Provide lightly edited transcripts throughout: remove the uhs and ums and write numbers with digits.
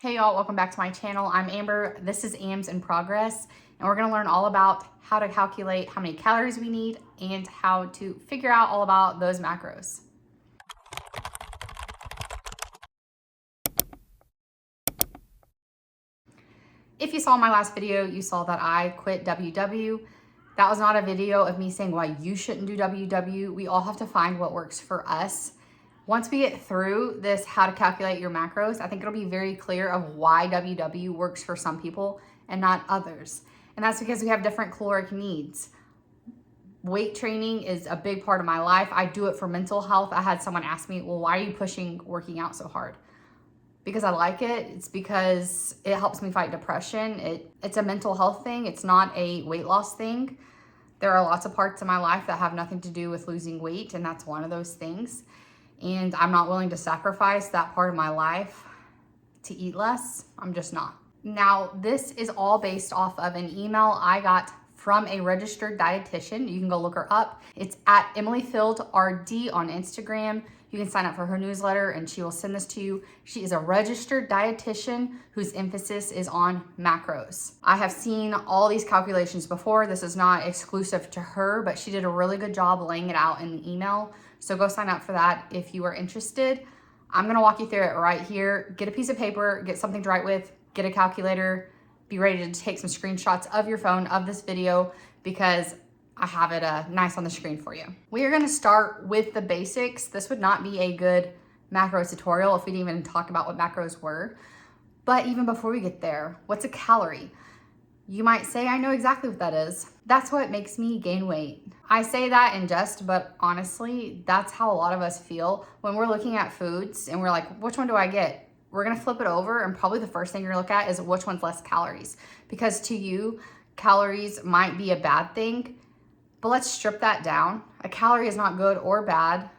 Hey y'all, welcome back to my channel. I'm Amber, this is AMS in Progress, and we're gonna learn all about how to calculate how many calories we need and how to figure out all about those macros. If you saw my last video, you saw that I quit WW. That was not a video of me saying why you shouldn't do WW. We all have to find what works for us. Once we get through this, how to calculate your macros, I think it'll be very clear of why WW works for some people and not others. And that's because we have different caloric needs. Weight training is a big part of my life. I do it for mental health. I had someone ask me, well, why are you pushing working out so hard? Because I like it. It's because it helps me fight depression. It's a mental health thing. It's not a weight loss thing. There are lots of parts of my life that have nothing to do with losing weight, and that's one of those things. And I'm not willing to sacrifice that part of my life to eat less. I'm just not. Now, this is all based off of an email I got from a registered dietitian. You can go look her up. It's at EmilyFieldRD on Instagram. You can sign up for her newsletter and she will send this to you. She is a registered dietitian whose emphasis is on macros. I have seen all these calculations before. This is not exclusive to her, but she did a really good job laying it out in the email. So go sign up for that if you are interested. I'm gonna walk you through it right here. Get a piece of paper, get something to write with, get a calculator, be ready to take some screenshots of your phone of this video because I have it nice on the screen for you. We are gonna start with the basics. This would not be a good macro tutorial if we didn't even talk about what macros were. But even before we get there, what's a calorie? You might say, I know exactly what that is. That's what makes me gain weight. I say that in jest, but honestly, that's how a lot of us feel when we're looking at foods and we're like, which one do I get? We're gonna flip it over and probably the first thing you're gonna look at is which one's less calories. Because to you, calories might be a bad thing, but let's strip that down. A calorie is not good or bad.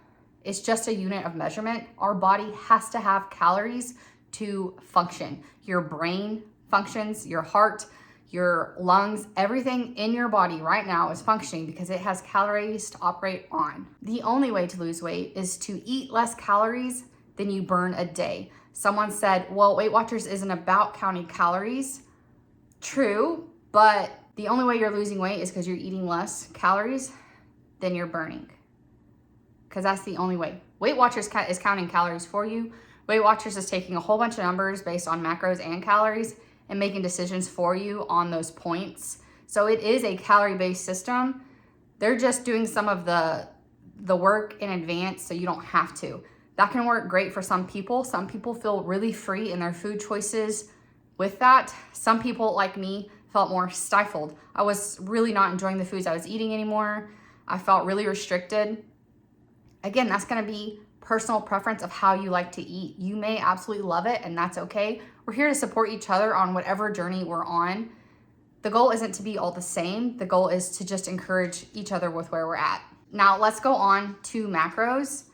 It's just a unit of measurement. Our body has to have calories to function. Your brain functions, your heart, your lungs, everything in your body right now is functioning because it has calories to operate on. The only way to lose weight is to eat less calories than you burn a day. Someone said, well, Weight Watchers isn't about counting calories. True, but the only way you're losing weight is because you're eating less calories than you're burning. Because that's the only way. Weight Watchers is counting calories for you. Weight Watchers is taking a whole bunch of numbers based on macros and calories and making decisions for you on those points. So it is a calorie-based system. They're just doing some of the work in advance so you don't have to. That can work great for some people. Some people feel really free in their food choices with that. Some people, like me, felt more stifled. I was really not enjoying the foods I was eating anymore. I felt really restricted. Again, that's gonna be personal preference of how you like to eat. You may absolutely love it and that's okay. We're here to support each other on whatever journey we're on. The goal isn't to be all the same. The goal is to just encourage each other with where we're at. Now let's go on to macros.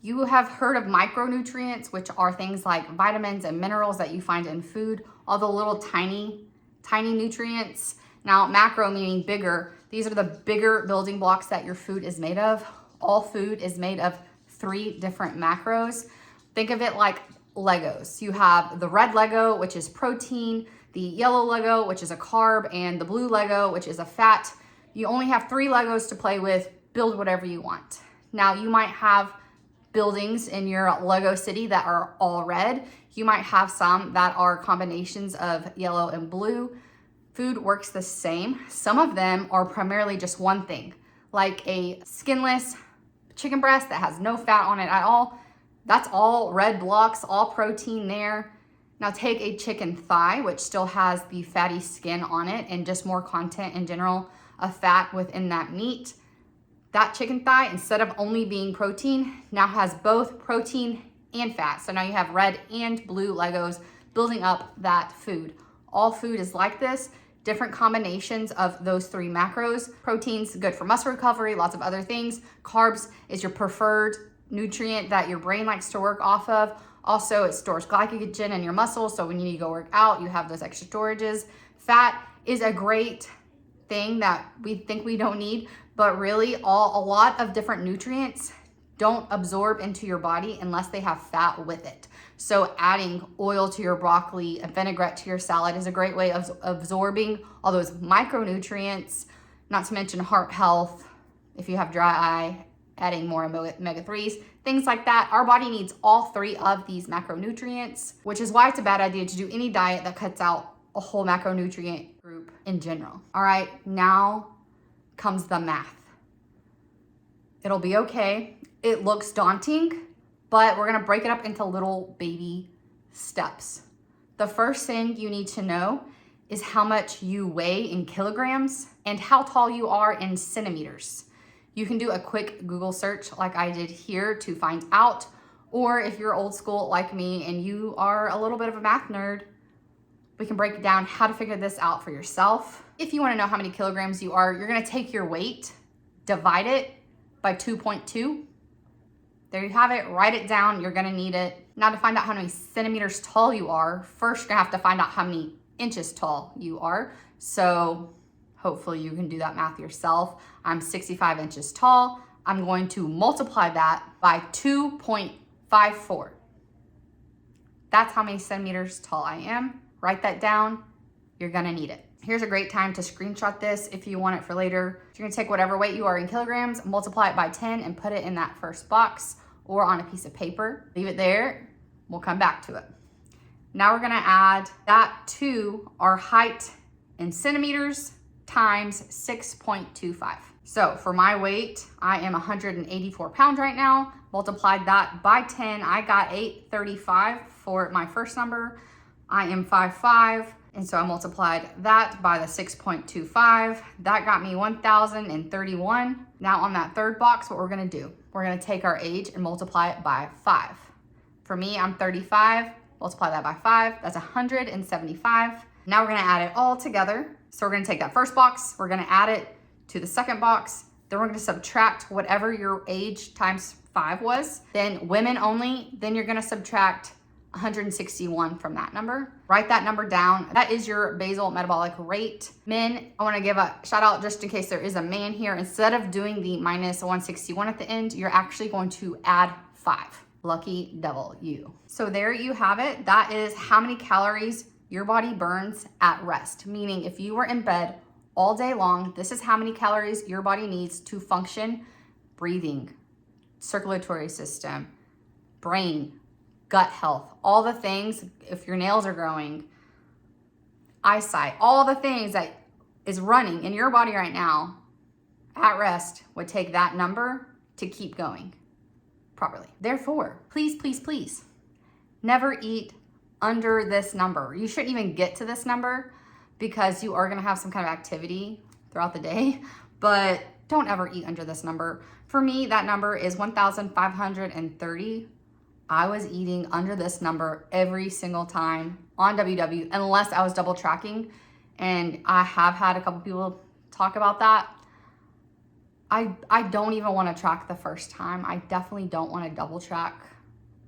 You have heard of micronutrients, which are things like vitamins and minerals that you find in food, all the little tiny nutrients. Now macro meaning bigger. These are the bigger building blocks that your food is made of. All food is made of 3 different macros. Think of it like Legos. You have the red Lego, which is protein, the yellow Lego, which is a carb, and the blue Lego, which is a fat. You only have 3 Legos to play with. Build whatever you want. Now you might have buildings in your Lego city that are all red. You might have some that are combinations of yellow and blue. Food works the same. Some of them are primarily just one thing, like a skinless chicken breast that has no fat on it at all. That's all red blocks, all protein there. Now take a chicken thigh, which still has the fatty skin on it and just more content in general of fat within that meat. That chicken thigh, instead of only being protein, now has both protein and fat. So now you have red and blue Legos building up that food. All food is like this. Different combinations of those 3 macros. Protein's good for muscle recovery, lots of other things. Carbs is your preferred nutrient that your brain likes to work off of. Also, it stores glycogen in your muscles, so when you need to go work out, you have those extra storages. Fat is a great thing that we think we don't need, but really a lot of different nutrients don't absorb into your body unless they have fat with it. So adding oil to your broccoli, a vinaigrette to your salad is a great way of absorbing all those micronutrients, not to mention heart health. If you have dry eye, adding more omega-3s, things like that. Our body needs all three of these macronutrients, which is why it's a bad idea to do any diet that cuts out a whole macronutrient group in general. All right, now comes the math. It'll be okay. It looks daunting, but we're gonna break it up into little baby steps. The first thing you need to know is how much you weigh in kilograms and how tall you are in centimeters. You can do a quick Google search like I did here to find out, or if you're old school like me and you are a little bit of a math nerd, we can break down how to figure this out for yourself. If you wanna know how many kilograms you are, you're gonna take your weight, divide it by 2.2. There you have it, write it down, you're gonna need it. Now to find out how many centimeters tall you are, first you're gonna have to find out how many inches tall you are. So hopefully you can do that math yourself. I'm 65 inches tall. I'm going to multiply that by 2.54. That's how many centimeters tall I am. Write that down, you're gonna need it. Here's a great time to screenshot this if you want it for later. You're gonna take whatever weight you are in kilograms, multiply it by 10 and put it in that first box or on a piece of paper. Leave it there, we'll come back to it. Now we're gonna add that to our height in centimeters times 6.25. So for my weight, I am 184 pounds right now. Multiplied that by 10, I got 835 for my first number. I am 5'5", and so I multiplied that by the 6.25. That got me 1,031. Now on that third box, what we're gonna do, we're gonna take our age and multiply it by 5. For me, I'm 35, multiply that by 5, that's 175. Now we're gonna add it all together. So we're gonna take that first box, we're gonna add it to the second box, then we're gonna subtract whatever your age times 5 was. Then women only, then you're gonna subtract 161 from that number. Write that number down. That is your basal metabolic rate. Men, I wanna give a shout out just in case there is a man here. Instead of doing the minus 161 at the end, you're actually going to add 5. Lucky devil you. So there you have it. That is how many calories your body burns at rest. Meaning if you were in bed all day long, this is how many calories your body needs to function, breathing, circulatory system, brain, gut health, all the things, if your nails are growing, eyesight, all the things that is running in your body right now at rest would take that number to keep going properly. Therefore, please, please, please, never eat under this number. You shouldn't even get to this number because you are gonna have some kind of activity throughout the day, but don't ever eat under this number. For me, that number is 1,530. I was eating under this number every single time on WW, unless I was double tracking. And I have had a couple people talk about that. I don't even want to track the first time. I definitely don't want to double track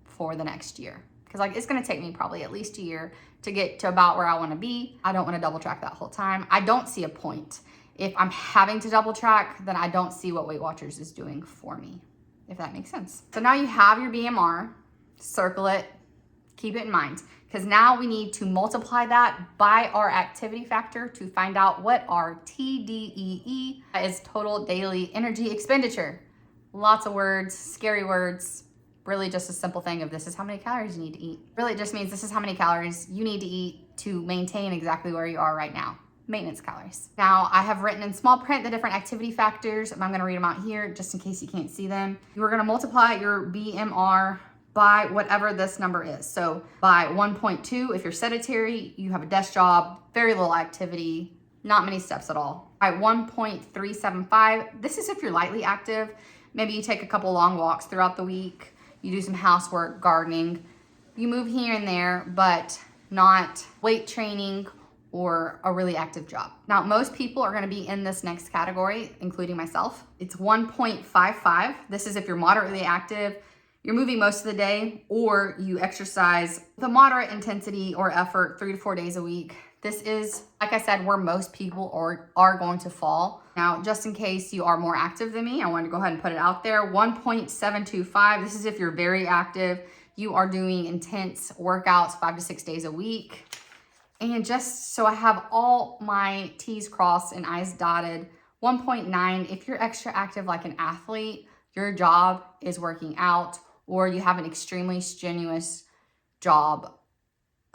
for the next year. Because like it's going to take me probably at least a year to get to about where I want to be. I don't want to double track that whole time. I don't see a point. If I'm having to double track, then I don't see what Weight Watchers is doing for me, if that makes sense. So now you have your BMR, circle it, keep it in mind. Because now we need to multiply that by our activity factor to find out what our TDEE is, total daily energy expenditure. Lots of words, scary words. Really just a simple thing of this is how many calories you need to eat. Really it just means this is how many calories you need to eat to maintain exactly where you are right now. Maintenance calories. Now I have written in small print the different activity factors. I'm gonna read them out here just in case you can't see them. You're gonna multiply your BMR by whatever this number is. So by 1.2, if you're sedentary, you have a desk job, very little activity, not many steps at all. By 1.375, this is if you're lightly active. Maybe you take a couple long walks throughout the week, you do some housework, gardening, you move here and there, but not weight training or a really active job. Now, most people are gonna be in this next category, including myself. It's 1.55. This is if you're moderately active, you're moving most of the day, or you exercise with a moderate intensity or effort 3 to 4 days a week. This is, like I said, where most people are going to fall. Now, just in case you are more active than me, I wanted to go ahead and put it out there. 1.725, this is if you're very active, you are doing intense workouts 5 to 6 days a week. And just so I have all my T's crossed and I's dotted, 1.9, if you're extra active like an athlete, your job is working out, or you have an extremely strenuous job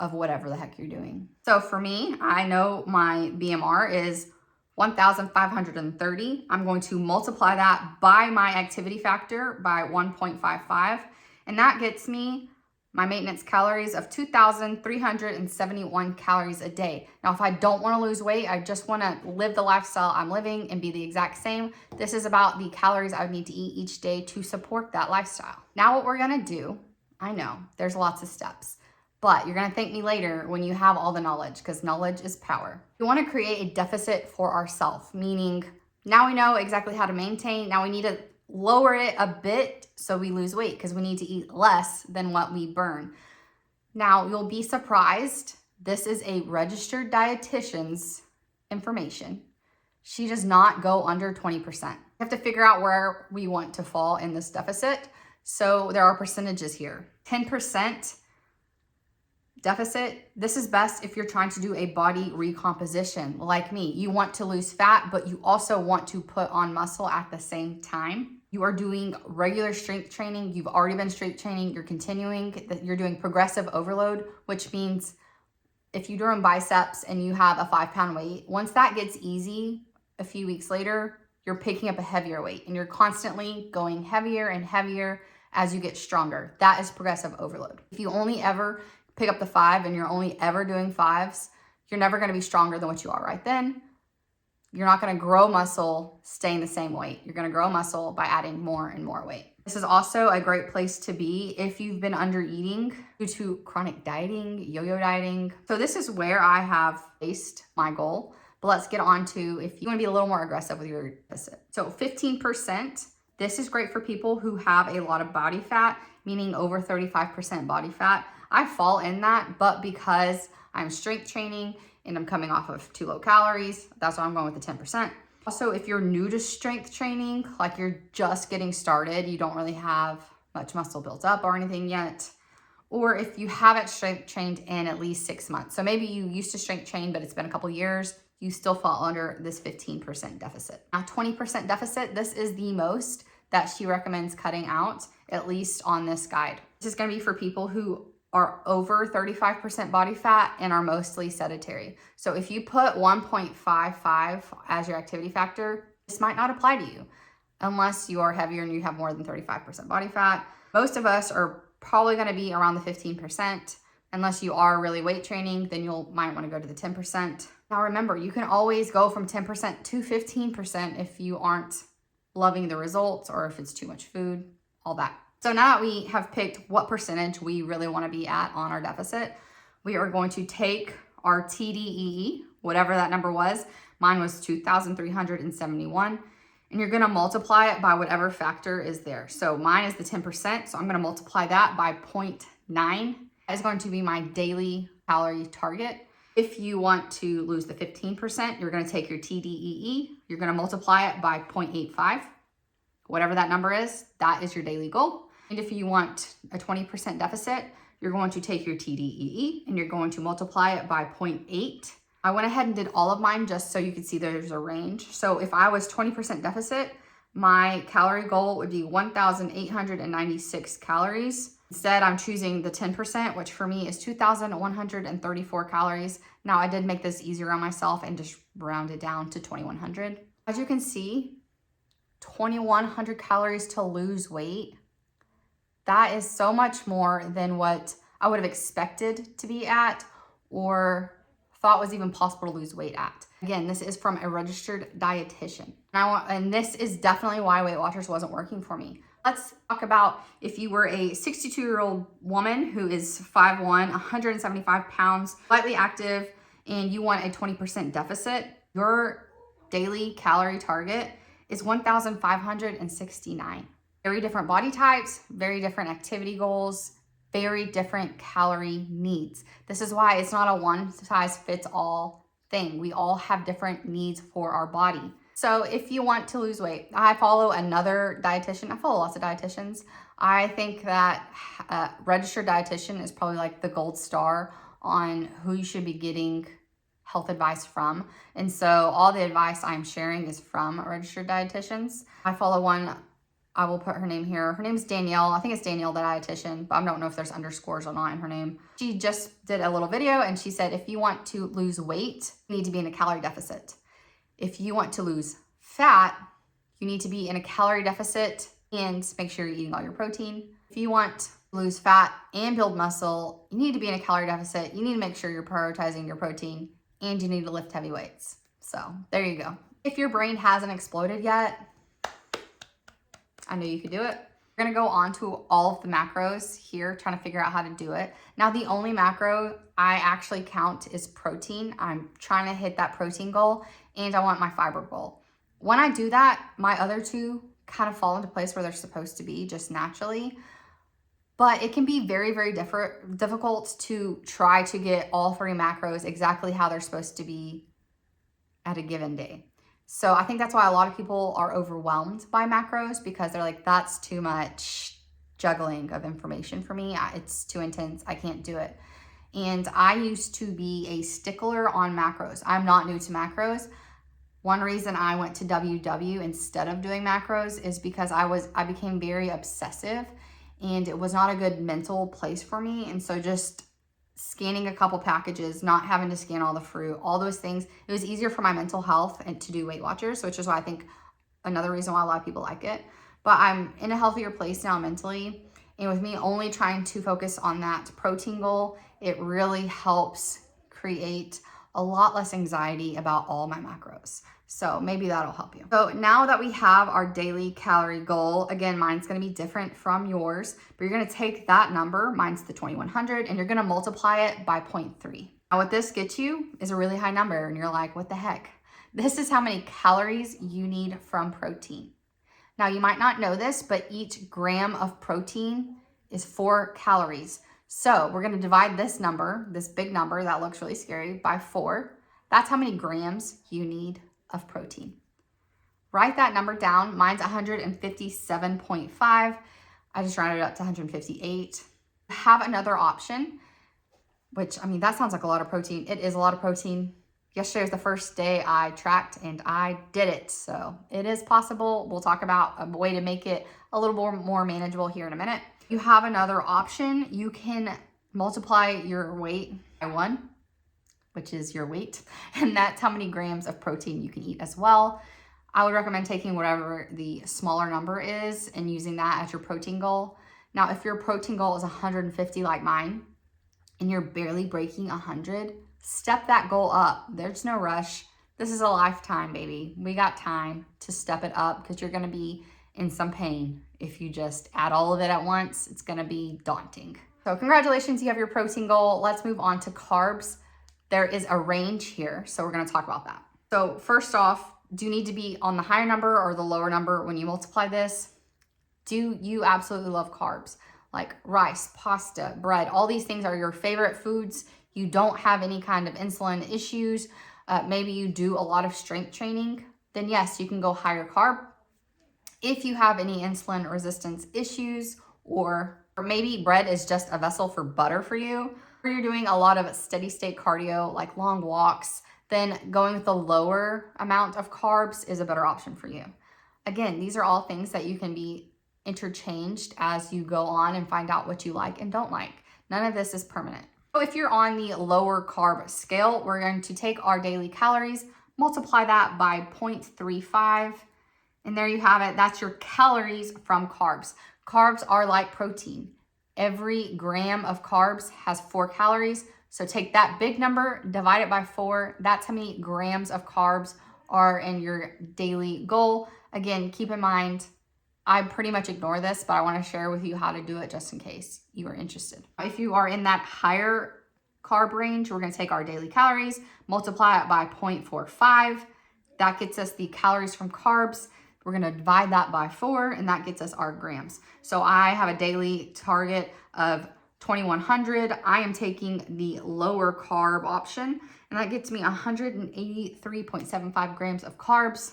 of whatever the heck you're doing. So for me, I know my BMR is 1,530. I'm going to multiply that by my activity factor by 1.55, and that gets me my maintenance calories of 2,371 calories a day. Now, if I don't want to lose weight, I just want to live the lifestyle I'm living and be the exact same, this is about the calories I would need to eat each day to support that lifestyle. Now, what we're going to do, I know there's lots of steps, but you're going to thank me later when you have all the knowledge, because knowledge is power. We want to create a deficit for ourselves, meaning now we know exactly how to maintain. Now we need to lower it a bit so we lose weight, because we need to eat less than what we burn. Now, you'll be surprised. This is a registered dietitian's information. She does not go under 20%. We have to figure out where we want to fall in this deficit. So there are percentages here. 10% deficit. This is best if you're trying to do a body recomposition like me. You want to lose fat, but you also want to put on muscle at the same time. You are doing regular strength training. You've already been strength training. You're continuing. You're doing progressive overload, which means if you're doing biceps and you have a 5-pound weight, once that gets easy, a few weeks later, you're picking up a heavier weight and you're constantly going heavier and heavier as you get stronger. That is progressive overload. If you only ever pick up the 5 and you're only ever doing 5s, you're never going to be stronger than what you are right then. You're not going to grow muscle staying the same weight. You're going to grow muscle by adding more and more weight. This is also a great place to be if you've been under eating due to chronic dieting, yo-yo dieting. So this is where I have placed my goal. But let's get on to if you want to be a little more aggressive with your deficit. So 15%, this is great for people who have a lot of body fat, meaning over 35% body fat. I fall in that, but because I'm strength training and I'm coming off of too low calories, that's why I'm going with the 10%. Also, if you're new to strength training, like you're just getting started, you don't really have much muscle built up or anything yet, or if you haven't strength trained in at least 6 months. So maybe you used to strength train, but it's been a couple years, you still fall under this 15% deficit. Now, 20% deficit, this is the most that she recommends cutting out, at least on this guide. This is gonna be for people who are over 35% body fat and are mostly sedentary. So if you put 1.55 as your activity factor, this might not apply to you unless you are heavier and you have more than 35% body fat. Most of us are probably gonna be around the 15%. Unless you are really weight training, then you might wanna go to the 10%. Now remember, you can always go from 10% to 15% if you aren't loving the results or if it's too much food, all that. So now that we have picked what percentage we really want to be at on our deficit, we are going to take our TDEE, whatever that number was. Mine was 2,371, and you're going to multiply it by whatever factor is there. So mine is the 10%, so I'm going to multiply that by 0.9. That is going to be my daily calorie target. If you want to lose the 15%, you're going to take your TDEE, you're going to multiply it by 0.85. Whatever that number is, that is your daily goal. And if you want a 20% deficit, you're going to take your TDEE and you're going to multiply it by 0.8. I went ahead and did all of mine just so you could see there's a range. So if I was 20% deficit, my calorie goal would be 1,896 calories. Instead, I'm choosing the 10%, which for me is 2,134 calories. Now, I did make this easier on myself and just round it down to 2,100. As you can see, 2,100 calories to lose weight. That is so much more than what I would have expected to be at or thought was even possible to lose weight at. Again, this is from a registered dietitian. And this is definitely why Weight Watchers wasn't working for me. Let's talk about if you were a 62-year-old woman who is 5'1", 175 pounds, slightly active, and you want a 20% deficit, your daily calorie target is 1,569. Very different body types, very different activity goals, very different calorie needs. This is why it's not a one size fits all thing. We all have different needs for our body. So if you want to lose weight, I follow another dietitian. I follow lots of dietitians. I think that a registered dietitian is probably like the gold star on who you should be getting health advice from. And so all the advice I'm sharing is from registered dietitians. I follow one, I will put her name here. Her name's Danielle. I think it's Danielle, the dietitian, but I don't know if there's underscores or not in her name. She just did a little video and she said, if you want to lose weight, you need to be in a calorie deficit. If you want to lose fat, you need to be in a calorie deficit and make sure you're eating all your protein. If you want to lose fat and build muscle, you need to be in a calorie deficit. You need to make sure you're prioritizing your protein and you need to lift heavy weights. So there you go. If your brain hasn't exploded yet, I know you could do it. We're gonna go on to all of the macros here, trying to figure out how to do it. Now, the only macro I actually count is protein. I'm trying to hit that protein goal and I want my fiber goal. When I do that, my other two kind of fall into place where they're supposed to be just naturally. But it can be very, very difficult to try to get all three macros exactly how they're supposed to be at a given day. So I think that's why a lot of people are overwhelmed by macros, because they're like, that's too much juggling of information for me. It's too intense. I can't do it. And I used to be a stickler on macros. I'm not new to macros. One reason I went to WW instead of doing macros is because I became very obsessive and it was not a good mental place for me. And so just scanning a couple packages, not having to scan all the fruit, all those things, it was easier for my mental health and to do Weight Watchers, which is why I think another reason why a lot of people like it. But I'm in a healthier place now mentally. And with me only trying to focus on that protein goal, it really helps create a lot less anxiety about all my macros. So maybe that'll help you. So now that we have our daily calorie goal, again, mine's gonna be different from yours, but you're gonna take that number, mine's the 2100, and you're gonna multiply it by 0.3. Now what this gets you is a really high number, and you're like, what the heck? This is how many calories you need from protein. Now you might not know this, but each gram of protein is 4 calories. So we're gonna divide this number, this big number that looks really scary, by 4. That's how many grams you need of protein. Write that number down. Mine's 157.5. I just rounded it up to 158. Have another option, which, I mean, that sounds like a lot of protein. It is a lot of protein. Yesterday was the first day I tracked and I did it. So it is possible. We'll talk about a way to make it a little more manageable here in a minute. You have another option. You can multiply your weight by 1, which is your weight, and that's how many grams of protein you can eat as well. I would recommend taking whatever the smaller number is and using that as your protein goal. Now, if your protein goal is 150 like mine, and you're barely breaking 100, step that goal up. There's no rush. This is a lifetime, baby. We got time to step it up because you're gonna be in some pain. If you just add all of it at once, it's gonna be daunting. So congratulations, you have your protein goal. Let's move on to carbs. There is a range here, so we're gonna talk about that. So first off, do you need to be on the higher number or the lower number when you multiply this? Do you absolutely love carbs? Like rice, pasta, bread, all these things are your favorite foods. You don't have any kind of insulin issues. Maybe you do a lot of strength training, then yes, you can go higher carb. If you have any insulin resistance issues, or maybe bread is just a vessel for butter for you, or you're doing a lot of steady state cardio, like long walks, then going with the lower amount of carbs is a better option for you. Again, these are all things that you can be interchanged as you go on and find out what you like and don't like. None of this is permanent. So if you're on the lower carb scale, we're going to take our daily calories, multiply that by 0.35, and there you have it. That's your calories from carbs. Carbs are like protein. Every gram of carbs has 4 calories. So take that big number, divide it by 4. That's how many grams of carbs are in your daily goal. Again, keep in mind, I pretty much ignore this, but I want to share with you how to do it just in case you are interested. If you are in that higher carb range, we're going to take our daily calories, multiply it by 0.45. That gets us the calories from carbs. We're gonna divide that by 4, and that gets us our grams. So I have a daily target of 2,100. I am taking the lower carb option, and that gets me 183.75 grams of carbs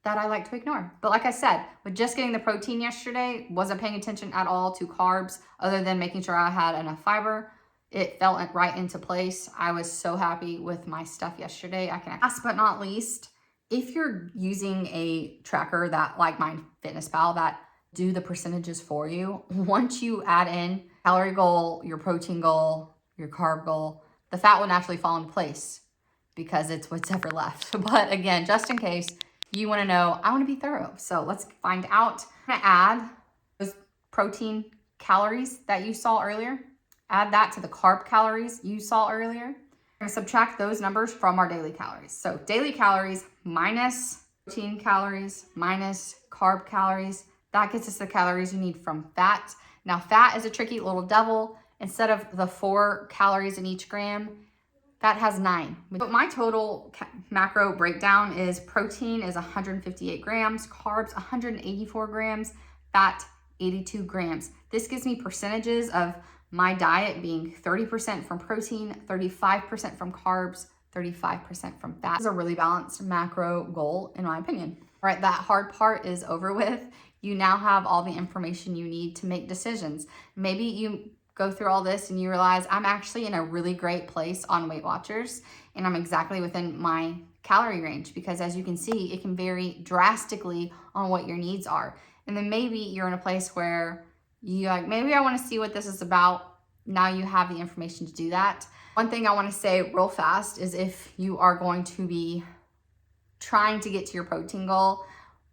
that I like to ignore. But like I said, with just getting the protein yesterday, wasn't paying attention at all to carbs other than making sure I had enough fiber. It fell right into place. I was so happy with my stuff yesterday. Last but not least, if you're using a tracker that like MyFitnessPal that do the percentages for you, once you add in calorie goal, your protein goal, your carb goal, the fat will naturally fall into place because it's what's ever left. But again, just in case you want to know, I want to be thorough. So let's find out. I'm going to add those protein calories that you saw earlier. Add that to the carb calories you saw earlier. We're going to subtract those numbers from our daily calories. So daily calories minus protein calories minus carb calories. That gets us the calories you need from fat. Now, fat is a tricky little devil. Instead of the 4 calories in each gram, fat has 9. But my total macro breakdown is protein is 158 grams, carbs 184 grams, fat 82 grams. This gives me percentages of my diet being 30% from protein, 35% from carbs, 35% from fat. This is a really balanced macro goal, in my opinion. All right, that hard part is over with. You now have all the information you need to make decisions. Maybe you go through all this and you realize I'm actually in a really great place on Weight Watchers and I'm exactly within my calorie range, because as you can see, it can vary drastically on what your needs are. And then maybe you're in a place where you're like, maybe I want to see what this is about. Now you have the information to do that. One thing I want to say real fast is if you are going to be trying to get to your protein goal,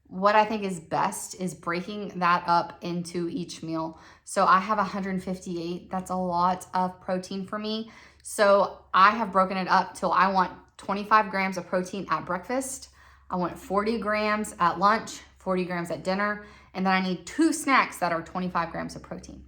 what I think is best is breaking that up into each meal. So I have 158. That's a lot of protein for me. So I have broken it up till I want 25 grams of protein at breakfast. I want 40 grams at lunch, 40 grams at dinner, and then I need 2 snacks that are 25 grams of protein.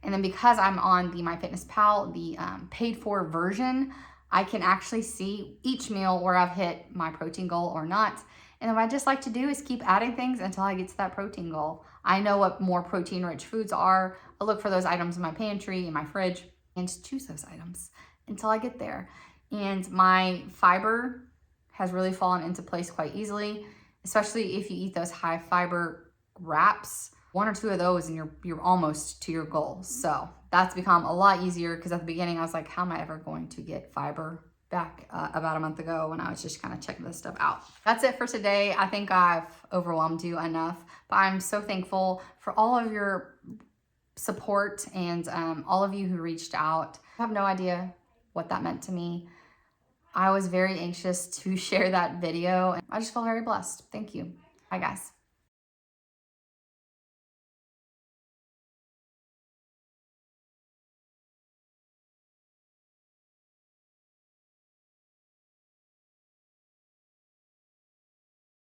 And then because I'm on the MyFitnessPal, the paid for version, I can actually see each meal where I've hit my protein goal or not. And what I just like to do is keep adding things until I get to that protein goal. I know what more protein rich foods are. I look for those items in my pantry, in my fridge, and just choose those items until I get there. And my fiber has really fallen into place quite easily, especially if you eat those high fiber wraps. 1 or 2 of those and you're almost to your goal. So that's become a lot easier, because at the beginning I was like, how am I ever going to get fiber back about a month ago when I was just kind of checking this stuff out. That's it for today. I think I've overwhelmed you enough, but I'm so thankful for all of your support and all of you who reached out. I have no idea what that meant to me. I was very anxious to share that video, and I just feel very blessed. Thank you. Bye, guys.